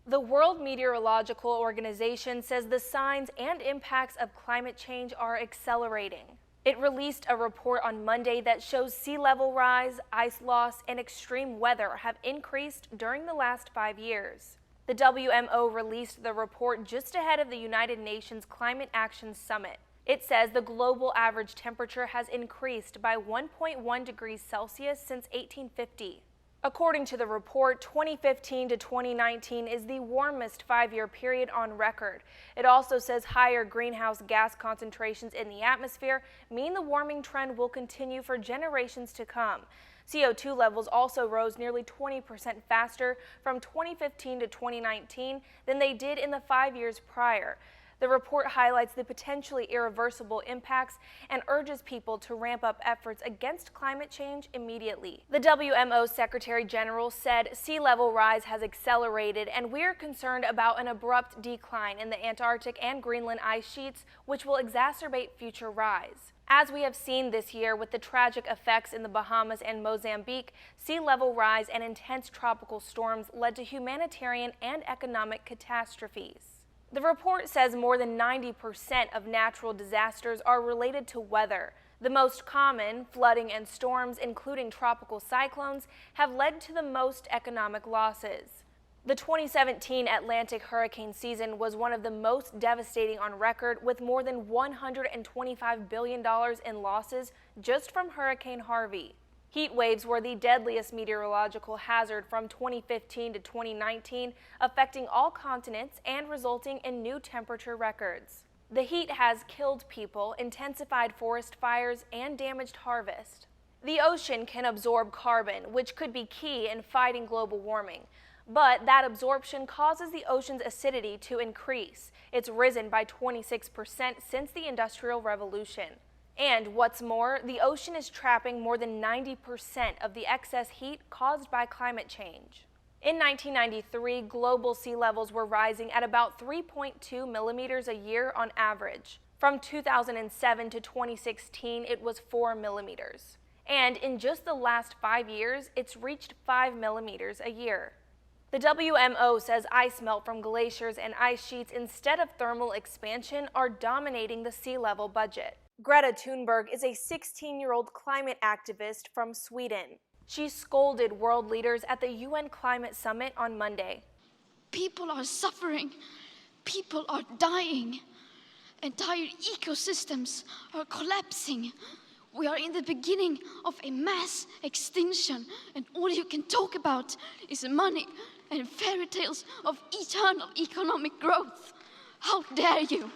The World Meteorological Organization says the signs and impacts of climate change are accelerating. It released a report on Monday that shows sea level rise, ice loss, and extreme weather have increased during the last 5 years. The WMO released the report just ahead of the United Nations Climate Action Summit. It says the global average temperature has increased by 1.1 degrees Celsius since 1850. According to the report, 2015 to 2019 is the warmest 5-year period on record. It also says higher greenhouse gas concentrations in the atmosphere mean the warming trend will continue for generations to come. CO2 levels also rose nearly 20% faster from 2015 to 2019 than they did in the 5 years prior. The report highlights the potentially irreversible impacts and urges people to ramp up efforts against climate change immediately. The WMO Secretary General said sea level rise has accelerated and we're concerned about an abrupt decline in the Antarctic and Greenland ice sheets, which will exacerbate future rise. As we have seen this year with the tragic effects in the Bahamas and Mozambique, sea level rise and intense tropical storms led to humanitarian and economic catastrophes. The report says more than 90% of natural disasters are related to weather. The most common, flooding and storms, including tropical cyclones, have led to the most economic losses. The 2017 Atlantic hurricane season was one of the most devastating on record, with more than $125 billion in losses just from Hurricane Harvey. Heat waves were the deadliest meteorological hazard from 2015 to 2019, affecting all continents and resulting in new temperature records. The heat has killed people, intensified forest fires, and damaged harvest. The ocean can absorb carbon, which could be key in fighting global warming. But that absorption causes the ocean's acidity to increase. It's risen by 26% since the Industrial Revolution. And what's more, the ocean is trapping more than 90% of the excess heat caused by climate change. In 1993, global sea levels were rising at about 3.2 millimeters a year on average. From 2007 to 2016, it was 4 millimeters. And in just the last 5 years, it's reached 5 millimeters a year. The WMO says ice melt from glaciers and ice sheets instead of thermal expansion are dominating the sea level budget. Greta Thunberg is a 16-year-old climate activist from Sweden. She scolded world leaders at the UN Climate Summit on Monday. People are suffering. People are dying. Entire ecosystems are collapsing. We are in the beginning of a mass extinction, and all you can talk about is money and fairy tales of eternal economic growth. How dare you!